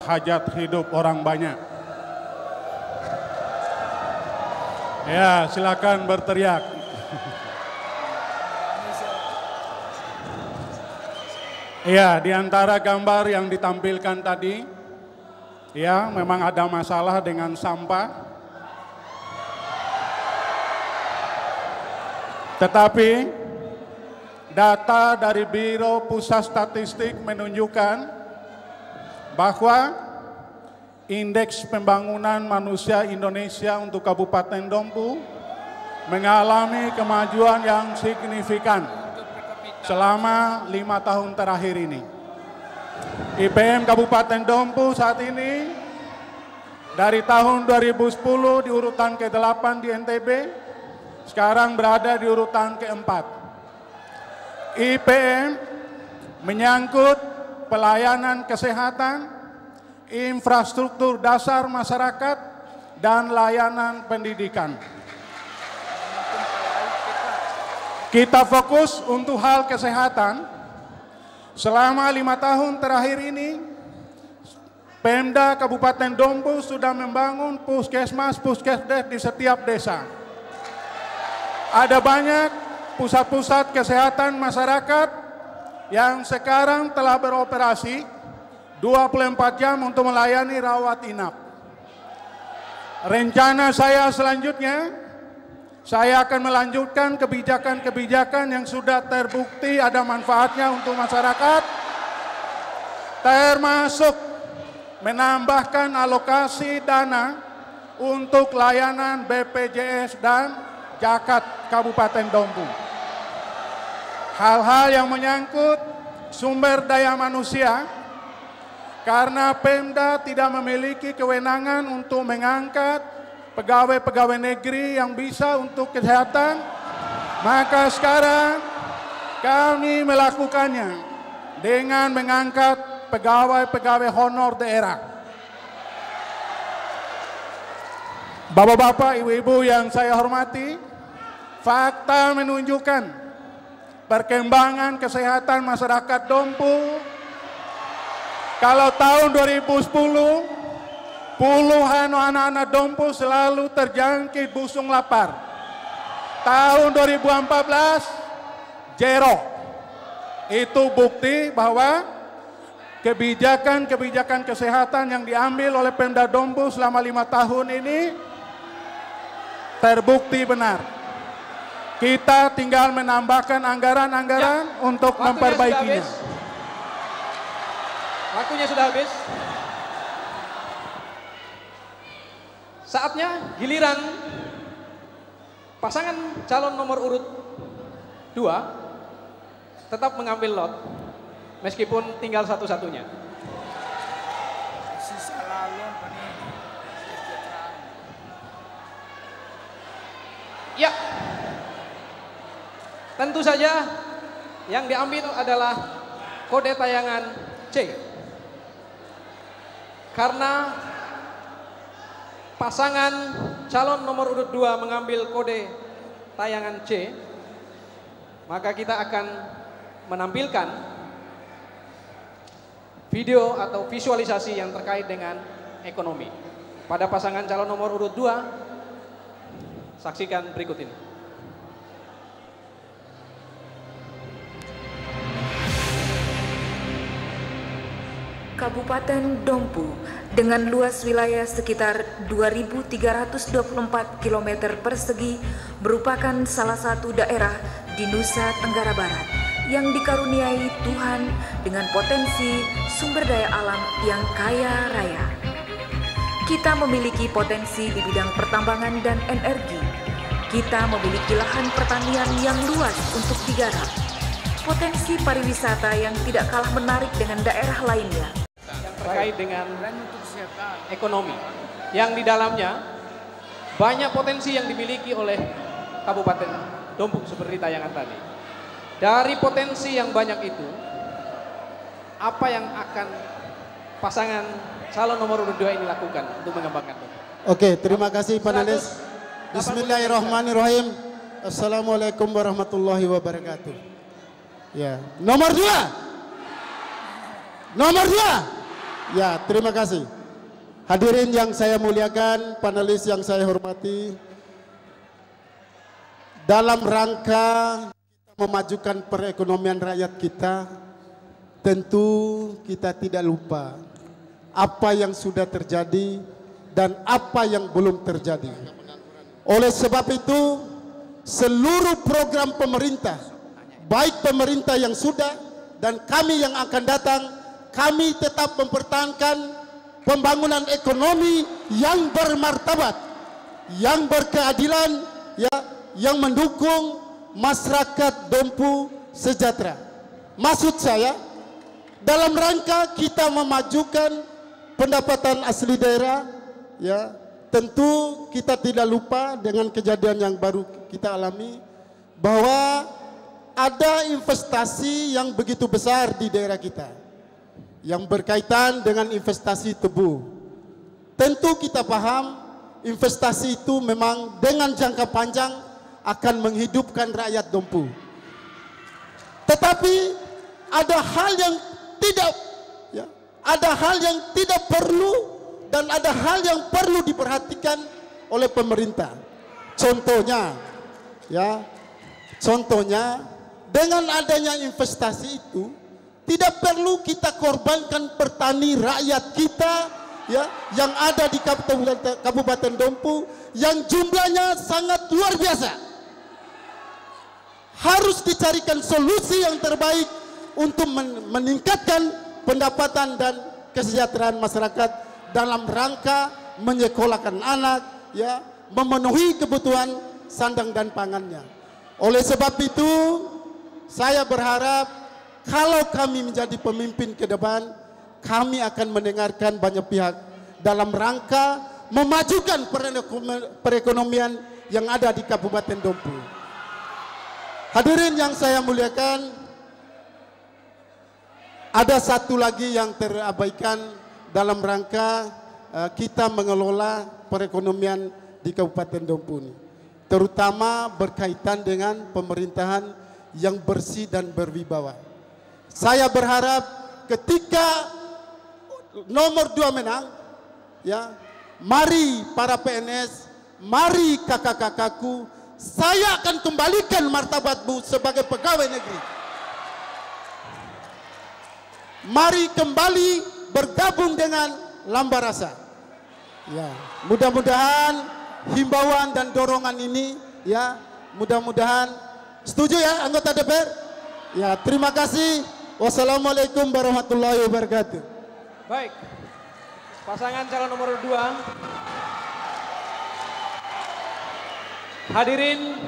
hajat hidup orang banyak. Ya, silakan berteriak. Ya, di antara gambar yang ditampilkan tadi, ya memang ada masalah dengan sampah. Tetapi data dari Biro Pusat Statistik menunjukkan bahwa indeks pembangunan manusia Indonesia untuk Kabupaten Dompu mengalami kemajuan yang signifikan selama 5 tahun terakhir ini. IPM Kabupaten Dompu saat ini dari tahun 2010 di urutan ke-8 di NTB, sekarang berada di urutan ke-4. IPM menyangkut pelayanan kesehatan, infrastruktur dasar masyarakat, dan layanan pendidikan. Kita fokus untuk hal kesehatan. Selama 5 tahun terakhir ini, Pemda Kabupaten Dompu sudah membangun puskesmas, puskesdes di setiap desa. Ada banyak pusat-pusat kesehatan masyarakat yang sekarang telah beroperasi 24 jam untuk melayani rawat inap. Rencana saya selanjutnya, saya akan melanjutkan kebijakan-kebijakan yang sudah terbukti ada manfaatnya untuk masyarakat, termasuk menambahkan alokasi dana untuk layanan BPJS dan Zakat Kabupaten Dompu. Hal-hal yang menyangkut sumber daya manusia, karena Pemda tidak memiliki kewenangan untuk mengangkat pegawai-pegawai negeri yang bisa untuk kesehatan, maka sekarang kami melakukannya dengan mengangkat pegawai-pegawai honor daerah. Bapak-bapak, ibu-ibu yang saya hormati, fakta menunjukkan perkembangan kesehatan masyarakat Dompu. Kalau tahun 2010, puluhan anak-anak Dompu selalu terjangkit busung lapar. Tahun 2014, zero. Itu bukti bahwa kebijakan-kebijakan kesehatan yang diambil oleh Pemda Dompu selama 5 tahun ini terbukti benar. Kita tinggal menambahkan anggaran-anggaran untuk memperbaikinya. Waktunya sudah habis. Saatnya giliran pasangan calon nomor urut 2 tetap mengambil lot meskipun tinggal satu-satunya. Ya, tentu saja yang diambil adalah kode tayangan C. Karena pasangan calon nomor urut 2 mengambil kode tayangan C, maka kita akan menampilkan video atau visualisasi yang terkait dengan ekonomi. Pada pasangan calon nomor urut 2, saksikan berikut ini. Kabupaten Dompu dengan luas wilayah sekitar 2.324 km persegi merupakan salah satu daerah di Nusa Tenggara Barat yang dikaruniai Tuhan dengan potensi sumber daya alam yang kaya raya. Kita memiliki potensi di bidang pertambangan dan energi. Kita memiliki lahan pertanian yang luas untuk digarap. Potensi pariwisata yang tidak kalah menarik dengan daerah lainnya. Terkait dengan ekonomi yang di dalamnya banyak potensi yang dimiliki oleh Kabupaten Dompu seperti tayangan tadi. Dari potensi yang banyak itu, apa yang akan pasangan calon nomor urut 2 ini lakukan untuk mengembangkan Dompu? Oke, terima kasih panelis. Bismillahirrahmanirrahim. Assalamualaikum warahmatullahi wabarakatuh. Ya, nomor 2. Nomor 2. Ya, terima kasih. Hadirin yang saya muliakan, panelis yang saya hormati, dalam rangka kita memajukan perekonomian rakyat kita, tentu kita tidak lupa apa yang sudah terjadi dan apa yang belum terjadi. Oleh sebab itu, seluruh program pemerintah, baik pemerintah yang sudah dan kami yang akan datang, kami tetap mempertahankan pembangunan ekonomi yang bermartabat, yang berkeadilan, ya, yang mendukung masyarakat Dompu sejahtera. Maksud saya, dalam rangka kita memajukan pendapatan asli daerah, ya, tentu kita tidak lupa dengan kejadian yang baru kita alami bahwa ada investasi yang begitu besar di daerah kita yang berkaitan dengan investasi tebu. Tentu kita paham investasi itu memang dengan jangka panjang akan menghidupkan rakyat Dompu. Tetapi ada hal yang tidak, ya, ada hal yang tidak perlu dan ada hal yang perlu diperhatikan oleh pemerintah. Contohnya, ya, contohnya dengan adanya investasi itu tidak perlu kita korbankan petani rakyat kita, ya, yang ada di Kabupaten Dompu yang jumlahnya sangat luar biasa. Harus dicarikan solusi yang terbaik untuk meningkatkan pendapatan dan kesejahteraan masyarakat dalam rangka menyekolahkan anak, ya, memenuhi kebutuhan sandang dan pangannya. Oleh sebab itu, saya berharap kalau kami menjadi pemimpin ke depan, kami akan mendengarkan banyak pihak dalam rangka memajukan perekonomian yang ada di Kabupaten Dompu. Hadirin yang saya muliakan, ada satu lagi yang terabaikan dalam rangka kita mengelola perekonomian di Kabupaten Dompu ini, terutama berkaitan dengan pemerintahan yang bersih dan berwibawa. Saya berharap ketika nomor 2 menang, ya, mari para PNS, mari kakak-kakakku, saya akan kembalikan martabatmu sebagai pegawai negeri. Mari kembali bergabung dengan Lambarasa. Ya, mudah-mudahan himbauan dan dorongan ini, ya, mudah-mudahan setuju, ya, anggota DPR. Ya, terima kasih. Wassalamualaikum warahmatullahi wabarakatuh. Baik, pasangan calon nomor 2. Hadirin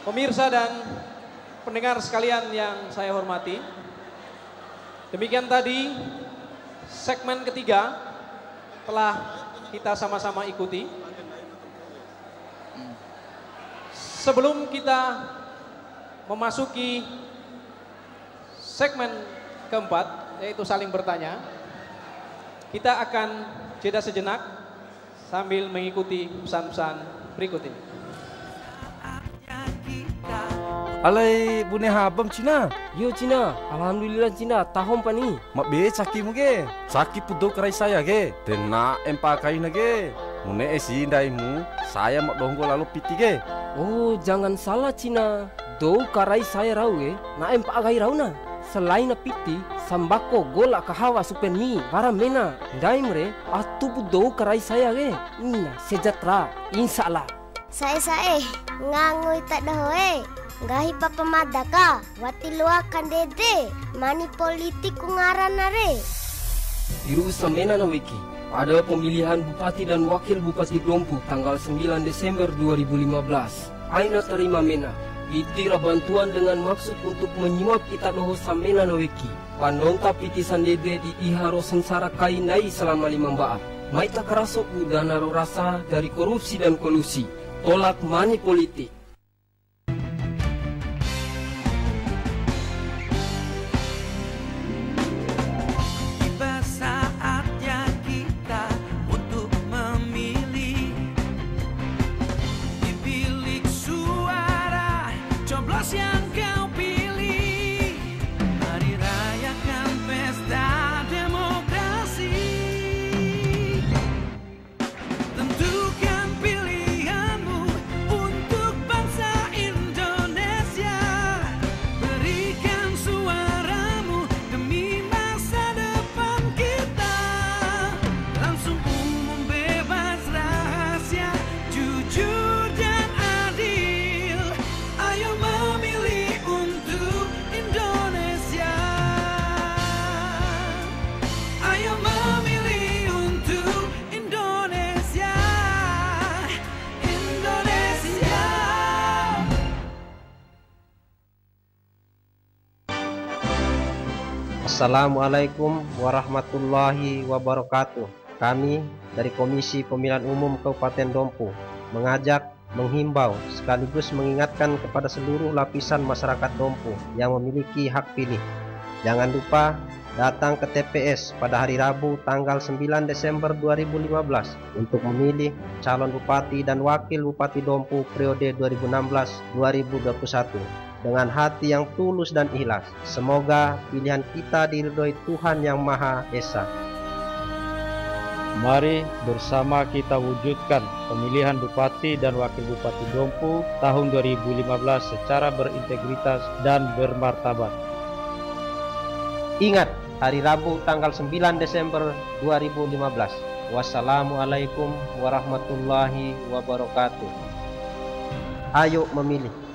pemirsa dan pendengar sekalian yang saya hormati, demikian tadi segmen ketiga telah kita sama-sama ikuti. Sebelum kita memasuki segmen keempat, yaitu saling bertanya, kita akan jeda sejenak sambil mengikuti pesan-pesan berikut ini. Alai bune habam Cina. Yo Cina, alhamdulillah Cina, tahun pani. Mak be caki mu ge. Caki pudo kerai saya ge. Tena empakai na ge. Mune esi ndai mu, saya mak donggo lalu piti ge. Oh, jangan salah Cina. Do karai saya rau ge, na empakai rau na. Selain na piti, sambako gola kahawa supen mi, para mena. Ndai mre, atu pudo karai saya ge. Ina sejahtera, insyaallah. Saya ngangoi tak dahoe. Gahi papa madaka, wati luakan dede, mani politik kungaran nare. Diru samena na wiki, ada pemilihan bupati dan wakil bupati Dompu tanggal 9 Desember 2015. Aina terima mena, itira bantuan dengan maksud untuk menyuap kita doho samena na wiki. Pandonta pitisan dede di iharo sengsara kainai selama 5 baat. Maita kerasok udana rasa dari korupsi dan kolusi, tolak mani politik. Mari rayakan pesta demokrasi. Assalamualaikum warahmatullahi wabarakatuh. Kami dari Komisi Pemilihan Umum Kabupaten Dompu mengajak, menghimbau sekaligus mengingatkan kepada seluruh lapisan masyarakat Dompu yang memiliki hak pilih. Jangan lupa datang ke TPS pada hari Rabu tanggal 9 Desember 2015 untuk memilih calon bupati dan wakil bupati Dompu periode 2016-2021 dengan hati yang tulus dan ikhlas. Semoga pilihan kita diridhoi Tuhan Yang Maha Esa. Mari bersama kita wujudkan pemilihan Bupati dan Wakil Bupati Dompu tahun 2015 secara berintegritas dan bermartabat. Ingat, hari Rabu tanggal 9 Desember 2015. Wassalamualaikum warahmatullahi wabarakatuh. Ayo memilih.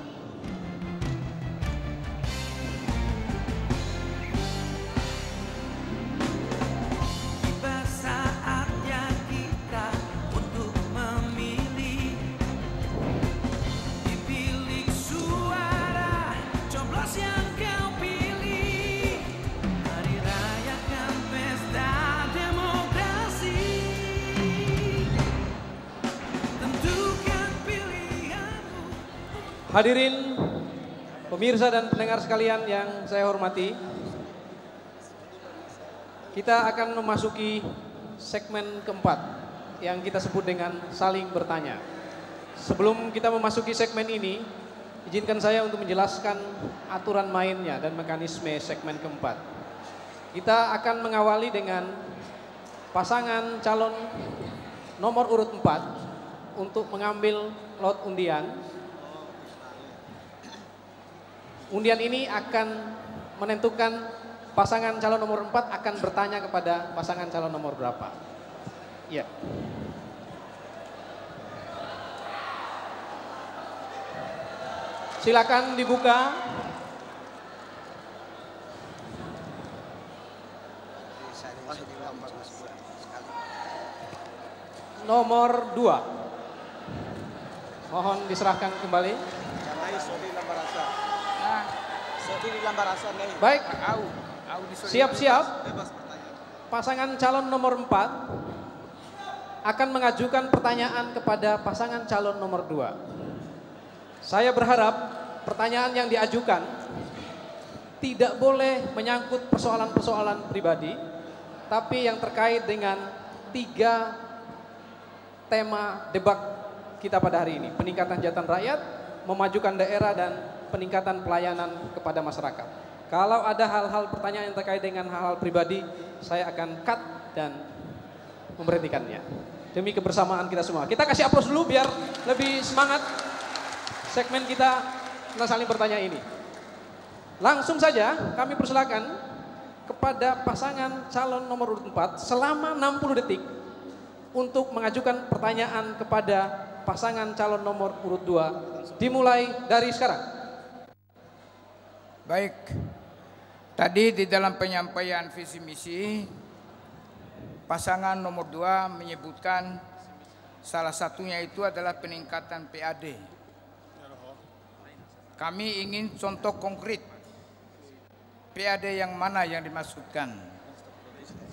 Hadirin pemirsa dan pendengar sekalian yang saya hormati, kita akan memasuki segmen keempat yang kita sebut dengan saling bertanya. Sebelum kita memasuki segmen ini, izinkan saya untuk menjelaskan aturan mainnya dan mekanisme segmen keempat. Kita akan mengawali dengan pasangan calon nomor urut 4 untuk mengambil lot undian. Undian ini akan menentukan pasangan calon nomor 4 akan bertanya kepada pasangan calon nomor berapa. Ya. Silakan dibuka. Nomor 2. Mohon diserahkan kembali. Baik, siap-siap. Pasangan calon nomor 4 akan mengajukan pertanyaan kepada pasangan calon nomor 2. Saya berharap pertanyaan yang diajukan tidak boleh menyangkut persoalan-persoalan pribadi, tapi yang terkait dengan 3 tema debat kita pada hari ini. Peningkatan kesejahteraan rakyat, memajukan daerah, dan peningkatan pelayanan kepada masyarakat. Kalau ada hal-hal pertanyaan yang terkait dengan hal-hal pribadi, saya akan cut dan memberhentikannya. Demi kebersamaan kita semua. Kita kasih aplaus dulu biar lebih semangat segmen kita tentang saling bertanya ini. Langsung saja kami persilakan kepada pasangan calon nomor urut 4 selama 60 detik untuk mengajukan pertanyaan kepada pasangan calon nomor urut 2. Dimulai dari sekarang. Baik, tadi di dalam penyampaian visi misi, pasangan nomor 2 menyebutkan salah satunya itu adalah peningkatan PAD. Kami ingin contoh konkret, PAD yang mana yang dimaksudkan,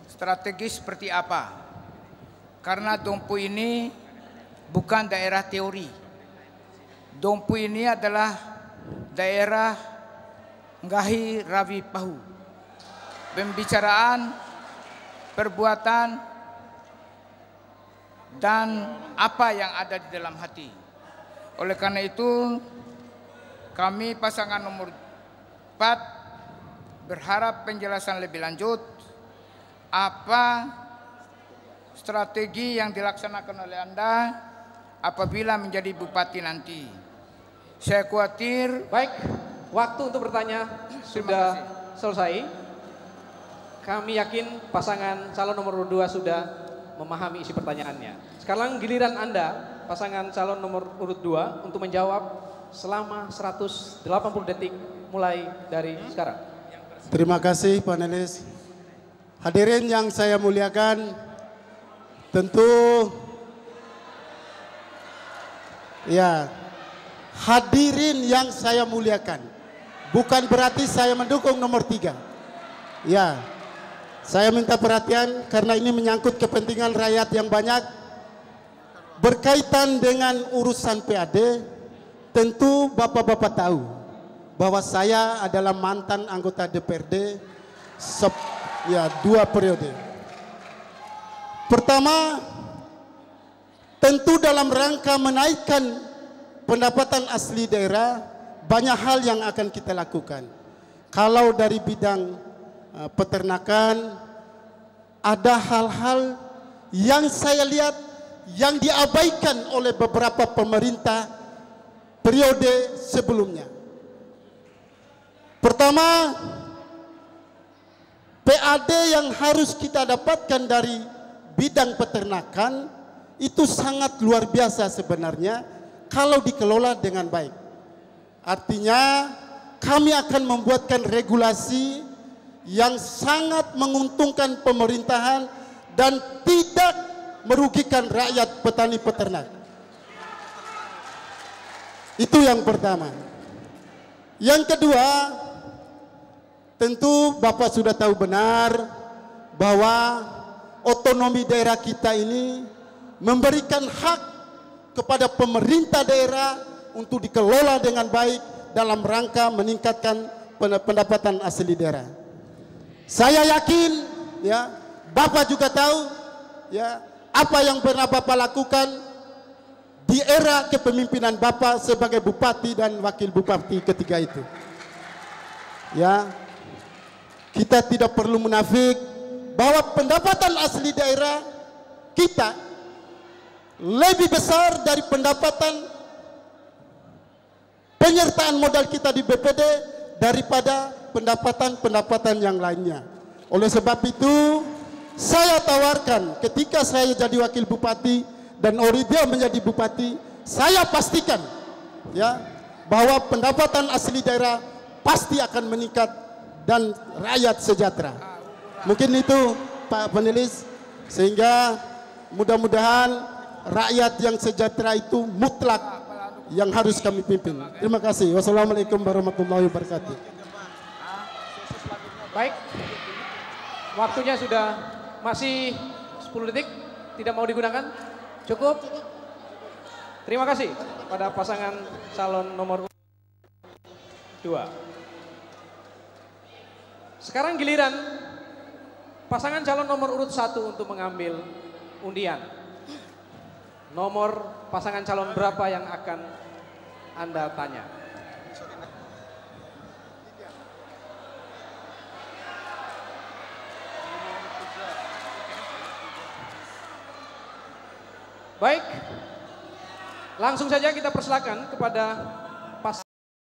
strategi seperti apa, karena Dompu ini bukan daerah teori. Dompu ini adalah daerah Nggahi Rawi Pahu. Pembicaraan, perbuatan, dan apa yang ada di dalam hati. Oleh karena itu, kami pasangan nomor 4 berharap penjelasan lebih lanjut apa strategi yang dilaksanakan oleh Anda apabila menjadi bupati nanti. Saya khawatir. Baik. Waktu untuk bertanya sudah selesai. Kami yakin pasangan calon nomor 2 sudah memahami isi pertanyaannya. Sekarang giliran Anda, pasangan calon nomor urut 2 untuk menjawab selama 180 detik mulai dari sekarang. Terima kasih panelis. Hadirin yang saya muliakan, tentu ya, hadirin yang saya muliakan. Bukan berarti saya mendukung nomor 3. Ya, saya minta perhatian karena ini menyangkut kepentingan rakyat yang banyak. Berkaitan dengan urusan PAD, tentu Bapak-Bapak tahu bahwa saya adalah mantan anggota DPRD 2 periode. Pertama, tentu dalam rangka menaikkan pendapatan asli daerah, banyak hal yang akan kita lakukan. Kalau dari bidang peternakan, ada hal-hal yang saya lihat yang diabaikan oleh beberapa pemerintah periode sebelumnya. Pertama, PAD yang harus kita dapatkan dari bidang peternakan itu sangat luar biasa sebenarnya kalau dikelola dengan baik. Artinya kami akan membuatkan regulasi yang sangat menguntungkan pemerintahan dan tidak merugikan rakyat petani peternak. Itu yang pertama. Yang kedua, tentu Bapak sudah tahu benar bahwa otonomi daerah kita ini memberikan hak kepada pemerintah daerah untuk dikelola dengan baik dalam rangka meningkatkan pendapatan asli daerah. Saya yakin, ya, Bapak juga tahu, ya, apa yang pernah Bapak lakukan di era kepemimpinan Bapak sebagai bupati dan wakil bupati ketika itu. Ya, kita tidak perlu munafik bahwa pendapatan asli daerah kita lebih besar dari pendapatan penyertaan modal kita di BPD daripada pendapatan-pendapatan yang lainnya. Oleh sebab itu, saya tawarkan ketika saya jadi wakil bupati dan Oridia menjadi bupati, saya pastikan, ya, bahwa pendapatan asli daerah pasti akan meningkat dan rakyat sejahtera. Mungkin itu Pak Penulis, sehingga mudah-mudahan rakyat yang sejahtera itu mutlak yang harus kami pimpin. Terima kasih. Wassalamualaikum warahmatullahi wabarakatuh. Baik, waktunya sudah masih 10 detik, tidak mau digunakan? Cukup? Terima kasih pada pasangan calon nomor 2. Sekarang giliran pasangan calon nomor urut 1 untuk mengambil undian. Nomor pasangan calon berapa yang akan Anda tanya? Baik, langsung saja kita persilakan kepada